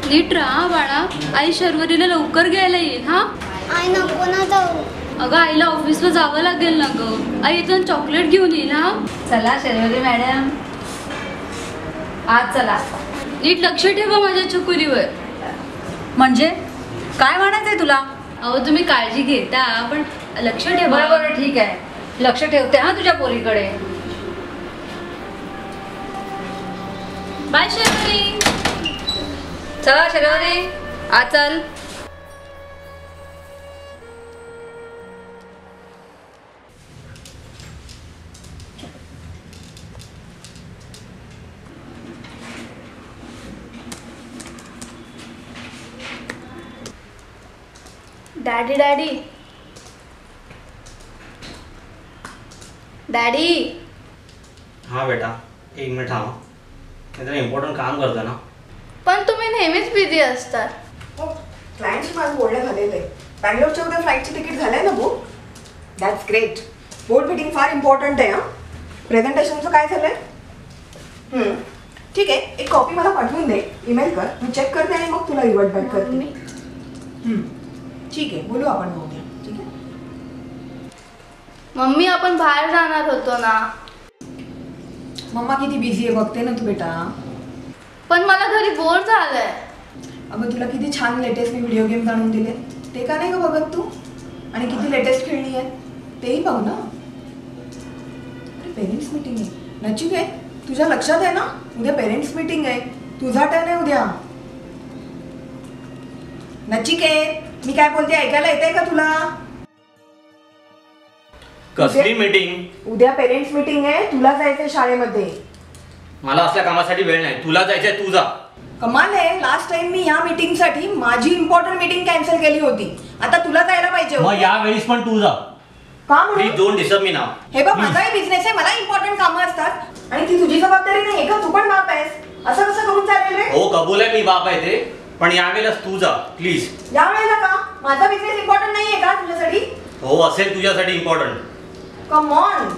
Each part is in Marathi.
नीट राहा बाळा, आई शर्वरीला लवकर घ्यायला येईल. हा आई नको ना जाऊ. अगं आईला ऑफिसला जावं लागेल ना ग. आई इथून चॉकलेट घेऊन येईल. हा चला शर्वरी मॅडम, आज चला. नीट लक्ष ठेवा माझ्या चकुलीवर. म्हणजे काय म्हणायचंय तुला? अहो तुम्ही काळजी घेता पण लक्ष ठेवा. बरोबर, ठीक आहे, लक्ष ठेवते हा तुझ्या पोरीकडे. बाय शर्वरी. चला शर्वरी, आज चल. Daddy daddy daddy. हाँ बेटा, एक मिनिट थांबा. मी जरा इम्पॉर्टंट काम करतो ना. पण तुम्ही नेहमीच बिझी असतात. हो, क्लायंटशी माझं बोलणं झालेलं आहे. बँगलोरच्या उद्या फ्लाईटची तिकीट झालंय ना book? That's great. Board meeting फार इम्पॉर्टंट आहे. हां, प्रेझेंटेशनचं काय झालंय? ठीक आहे, एक कॉपी मला पाठवून दे, ईमेल कर, मी चेक करते आणि मग तुला रिवर्ट बॅक करते. ठीक आहे, बोलू आपण उद्या. ठीक आहे मम्मी, आपण बाहेर जाणार होतो ना. मम्मा किती बिझी आहे बघते ना तू बेटा. पण मला घरी बोर झालंय. अगं तुला किती छान लेटेस्ट मी व्हिडिओ गेम्स आणून दिले, ते का नाही ग बघत तू? आणि किती लेटेस्ट खेळणी आहे तेही बघ ना. अरे पेरेंट्स मीटिंग आहे नचिक आहे, तुझ्या लक्षात आहे ना? उद्या पेरेंट्स मीटिंग आहे, तुझा टर्न आहे उद्या. नचिकेत, मी काय बोलते ऐकायला येतंय का तुला? कसली मीटिंग? उद्या पेरेंट्स मीटिंग आहे, तुला जायचंय शाळेमध्ये. मला असल्या कामासाठी वेळ नाही, तुला जायचंय तू जा. कमाल आहे, लास्ट टाइम मी या मीटिंग साठी माझी इम्पॉर्टंट मीटिंग कॅन्सल केली होती, आता तुला जायला पाहिजे. मग या वेळेस पण तू जा. का प्लीज डोंट डिस्टर्ब मी नाव. हे बघ, माझाही बिझनेस आहे, मला इम्पॉर्टंट कामं असतात आणि ती तुझी जबाबदारी नाही का? तू पण बाप आहेस, असं कसं करून चालेल रे? हो कबूल आहे, मी बाप आहे ते, पण यावेळेस तू जा प्लीज. या वेळेला का? माझा बिझनेस इम्पॉर्टंट नाहीये का तुझ्यासाठी? हो असेल तुझ्यासाठी इम्पॉर्टंट. Come on.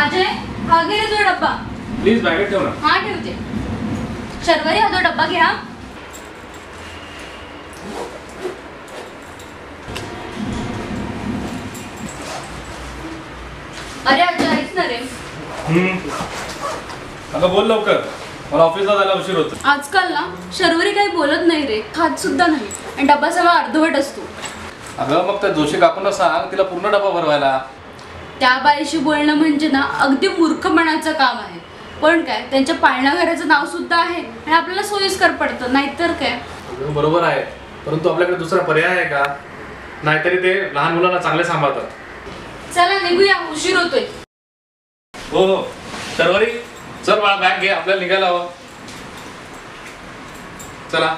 अजय, हा घे रे तो डब्बा. प्लीज बॅगेत ठेव ना. हा ठेवते. शर्वरी, हा तो डब्बा घ्या. अरे अजय, ऐक ना रे. अगं बोल लवकर, मला ऑफिसला जायला उशीर होतो. आजकाल ना शर्वरी काही बोलत नाही रे, खात सुद्धा नाही आणि डब्बा सगळा अर्धवट असतो. अगं मग त्या दोषी काकूंना सांग तिला पूर्ण डबा भरवायला. त्या बाईशी बोलणं म्हणजे ना अगदी मूर्खपणाचं काम आहे. पण काय, त्यांच्या पाळणाघराचं नाव सुद्धा आहे आणि आपल्याला सोयीस्कर पडतं, नाहीतर काय. बरोबर आहे, परंतु आपल्याकडे दुसरा पर्याय आहे का? नाहीतरी ते लहान मुलांना चांगले सांभाळतात. चला निघूया, उशीर होतोय. हो हो शर्वरी, चल मला बॅग घे, आपल्याला निघायला हवं. चला.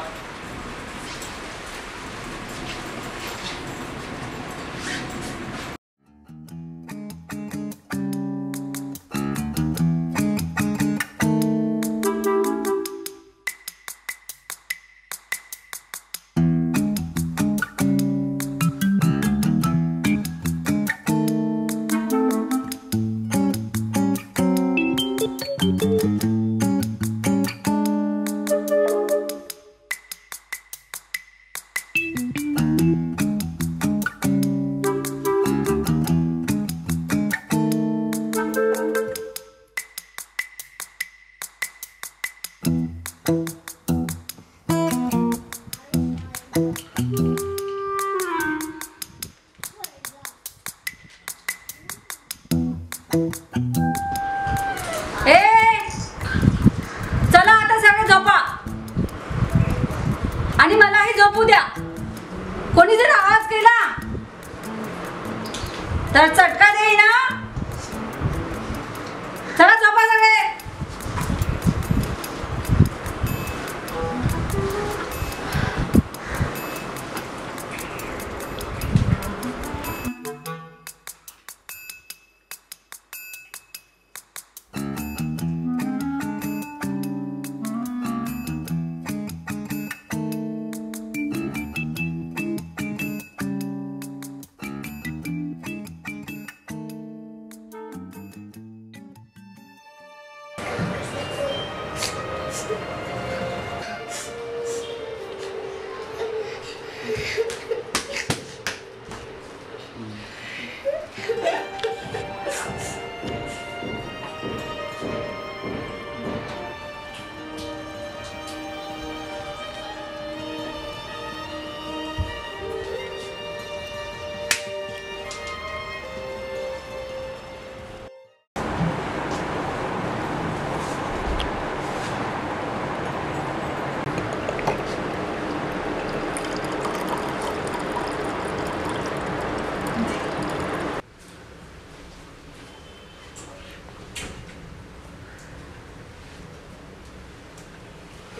चला आता सगळे झोपा आणि मलाही झोपू द्या. कोणी जर आवाज केला तर चटका देई ना. चला झोपा सगळे.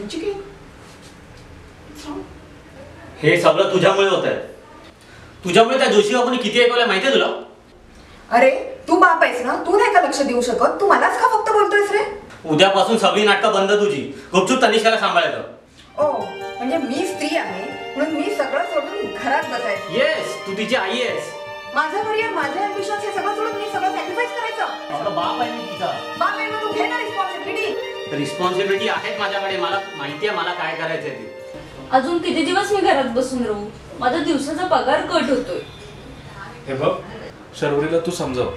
नचिकेत हे सगळं तुझ्यामुळे होत आहे. तुझ्यामुळे त्या जोशी बाबूने किती ऐकवलंय माहितीये तुला? अरे तू बाप आहेस ना, तू नाही का लक्ष देऊ शकत? तू मलाच का फक्त बोलतोयस रे? उद्यापासून सगळी नाटकं बंद तुझी. गुपचूप तनिष्काला सांभाळायचं. ओ म्हणजे मी स्त्री आहे म्हणून मी सगळं सोडून घरात बसायचं? येस, तू तिची आई आहेस. माझं करिअर, माझे अम्बिशन हे सगळं सोडून मी सगळं सॅक्रिफाईस करायचं? आपला बाप आहे मी तिचा. बाप आहे मग तू घे ना रिस्पॉन्सिबिलिटी. रिस्पॉन्सिबिलिटी आहेत माझ्याकडे. मला माहिती आहे मला काय करायचंय ते. अजून किती दिवस मी घरात बसून राहू? माझा दिवसाचा पगार कट होतोय. हे बघ, शर्वरीला तू समजाव.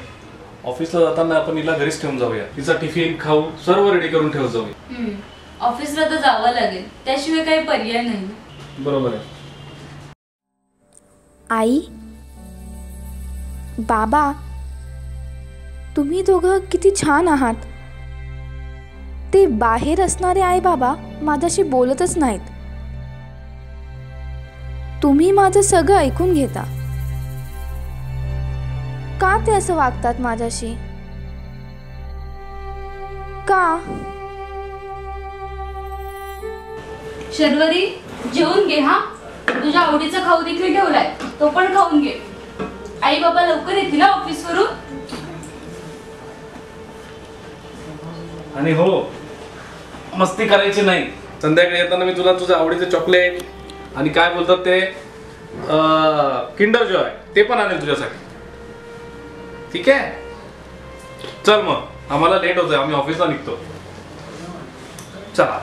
ऑफिसला जाताना आपण हिला घरीच ठेवून जाऊया. तिचा टिफिन खाऊ सर्व रेडी करून ठेव जाऊया. ऑफिसला तर जावं लागेल, त्याशिवाय काही पर्याय नाही. बरोबर आहे. आई, बाबा, तुम्ही दोघं किती छान आहात. ते बाहेर असणारे आई बाबा माझ्याशी बोलतच नाहीत. तुम्ही माझं सगळं ऐकून घेता. का ते असं वागतात माझ्याशी? का? शर्वरी, जेवून घे. हा, तुझ्या आवडीचा खाऊ देखील ठेवलाय, तो पण खाऊन घे. आई बाबा लवकर येतील ना ऑफिस वरून. आणि हो, मस्ती करायची नाही. संध्याकाळी येताना मी तुला तुझं आवडीचं चॉकलेट आणि काय बोलतात ते किंडर जॉय ते पण आणेल तुझ्यासाठी. ठीक आहे? चल मग, आम्हाला लेट होतोय, आम्ही ऑफिसला निघतो. चला.